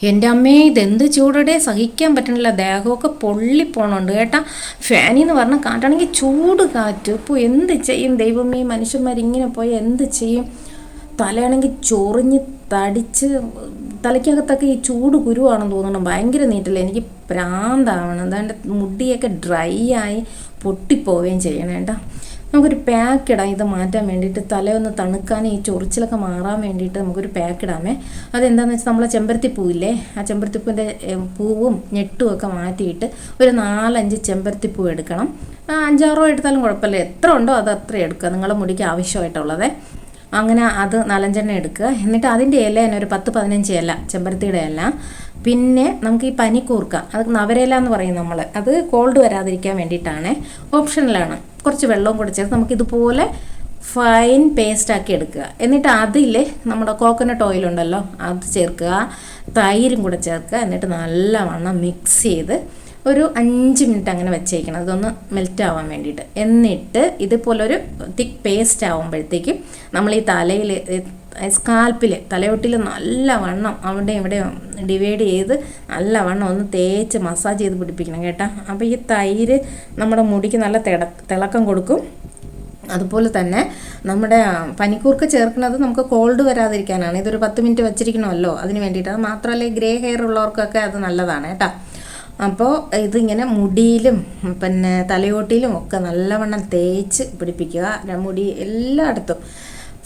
എൻ്റെ അമ്മേ ഇതെന്ത് ചൂടടെ സഹിക്കാൻ പറ്റണില്ല, ദേഹമൊക്കെ പൊള്ളിപ്പോണുണ്ട് കേട്ടാ. ഫാനിന്ന് പറഞ്ഞാൽ കാറ്റാണെങ്കിൽ ചൂട് കാറ്റ്. ഇപ്പോൾ എന്ത് ചെയ്യും ദൈവമേ, മനുഷ്യന്മാരിങ്ങനെ പോയി എന്ത് ചെയ്യും? തലയാണെങ്കിൽ ചൊറിഞ്ഞ് തടിച്ച് തലയ്ക്കകത്തൊക്കെ ഈ ചൂട് കുരുവാണെന്ന് തോന്നുന്നു. ഭയങ്കര നീറ്റില്ല, എനിക്ക് പ്രാന്താവണം. അതാണ്ട് മുടിയൊക്കെ ഡ്രൈ ആയി പൊട്ടിപ്പോവുകയും ചെയ്യണം കേട്ടോ. നമുക്കൊരു പാക്ക് ഇടാം ഇത് മാറ്റാൻ വേണ്ടിയിട്ട്, തലയൊന്ന് തണുക്കാൻ, ഈ ചൊറിച്ചിലൊക്കെ മാറാൻ വേണ്ടിയിട്ട് നമുക്കൊരു പാക്ക് ഇടാമേ. അതെന്താണെന്ന് വെച്ചാൽ നമ്മളെ ചെമ്പരത്തിപ്പൂവില്ലേ, ആ ചെമ്പരത്തിപ്പൂവിൻ്റെ പൂവും ഞെട്ടും ഒക്കെ മാറ്റിയിട്ട് ഒരു 4-5 ചെമ്പരത്തിപ്പൂ എടുക്കണം. 5-6 എടുത്താലും കുഴപ്പമില്ല, എത്ര ഉണ്ടോ അത് അത്ര എടുക്കുക, നിങ്ങളുടെ മുടിക്ക് ആവശ്യമായിട്ടുള്ളത്. അങ്ങനെ അത് 4-5 എടുക്കുക. എന്നിട്ട് അതിൻ്റെ ഇല തന്നെ ഒരു 10-15 ഇല, ചെമ്പരത്തിയുടെ ഇല. പിന്നെ നമുക്ക് ഈ പനിക്കൂർക്ക, അത് നവരയില എന്ന് പറയും നമ്മൾ, അത് കോൾഡ് വരാതിരിക്കാൻ വേണ്ടിയിട്ടാണ്, ഓപ്ഷനിലാണ്. കുറച്ച് വെള്ളവും കൂടി ചേർത്ത് നമുക്കിതുപോലെ ഫൈൻ പേസ്റ്റാക്കി എടുക്കുക. എന്നിട്ട് അതിൽ നമ്മുടെ കോക്കനട്ട് ഓയിലുണ്ടല്ലോ അത് ചേർക്കുക, തൈരും കൂടെ ചേർക്കുക. എന്നിട്ട് നല്ലവണ്ണം മിക്സ് ചെയ്ത് ഒരു 5 മിനിറ്റ് അങ്ങനെ വെച്ചേക്കണം, ഇതൊന്ന് മെൽറ്റ് ആവാൻ വേണ്ടിയിട്ട്. എന്നിട്ട് ഇതുപോലൊരു തിക്ക് പേസ്റ്റ് ആകുമ്പോഴത്തേക്കും നമ്മൾ ഈ തലയിൽ, സ്കാൽപ്പിൽ, തലയൊട്ടിൽ നല്ലവണ്ണം അവിടെ ഇവിടെ ഡിവൈഡ് ചെയ്ത് നല്ലവണ്ണം ഒന്ന് തേച്ച് മസാജ് ചെയ്ത് പിടിപ്പിക്കണം കേട്ടോ. അപ്പോൾ ഈ തൈര് നമ്മുടെ മുടിക്ക് നല്ല തിളക്കം കൊടുക്കും. അതുപോലെ തന്നെ നമ്മുടെ പനിക്കൂർക്ക ചേർക്കുന്നത് നമുക്ക് കോൾഡ് വരാതിരിക്കാനാണ്. ഇതൊരു 10 മിനിറ്റ് വെച്ചിരിക്കണമല്ലോ, അതിന് വേണ്ടിയിട്ടാണ്. മാത്രമല്ല ഗ്രേ ഹെയർ ഉള്ളവർക്കൊക്കെ അത് നല്ലതാണ് കേട്ടോ. അപ്പോൾ ഇതിങ്ങനെ മുടിയിലും പിന്നെ തലയോട്ടിയിലും ഒക്കെ നല്ലവണ്ണം തേച്ച് പിടിപ്പിക്കുക. മുടി എല്ലായിടത്തും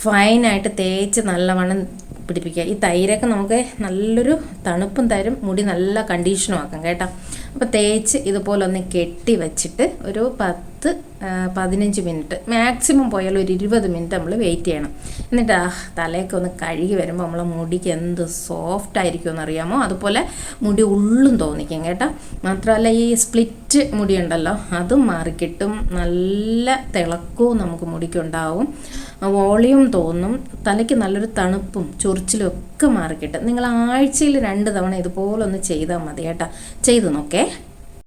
ഫൈനായിട്ട് തേച്ച് നല്ലവണ്ണം പിടിപ്പിക്കുക. ഈ തൈരൊക്കെ നമുക്ക് നല്ലൊരു തണുപ്പും തരും, മുടി നല്ല കണ്ടീഷനും ആക്കാം കേട്ടോ. അപ്പോൾ തേച്ച് ഇതുപോലെ ഒന്ന് കെട്ടി വെച്ചിട്ട് ഒരു 10-15 മിനിറ്റ്, മാക്സിമം പോയാൽ ഒരു 20 മിനിറ്റ് നമ്മൾ വെയിറ്റ് ചെയ്യണം. എന്നിട്ട് തലയൊക്കെ ഒന്ന് കഴുകി വരുമ്പോൾ നമ്മളെ മുടിക്ക് എന്ത് സോഫ്റ്റ് ആയിരിക്കും എന്നറിയാമോ. അതുപോലെ മുടി ഉള്ളും തോന്നിക്കും കേട്ടോ. മാത്രമല്ല ഈ സ്പ്ലിറ്റ് മുടി ഉണ്ടല്ലോ അതും മാറിക്കിട്ടും, നല്ല തിളക്കവും നമുക്ക് മുടിക്കുണ്ടാവും, വോളിയം തോന്നും, തലയ്ക്ക് നല്ലൊരു തണുപ്പും ചൊറിച്ചിലും ഒക്കെ മാറിക്കിട്ടും. നിങ്ങൾ ആഴ്ചയിൽ 2 തവണ ഇതുപോലെ ഒന്ന് ചെയ്താൽ മതി കേട്ടോ. ചെയ്ത് നോക്കേ.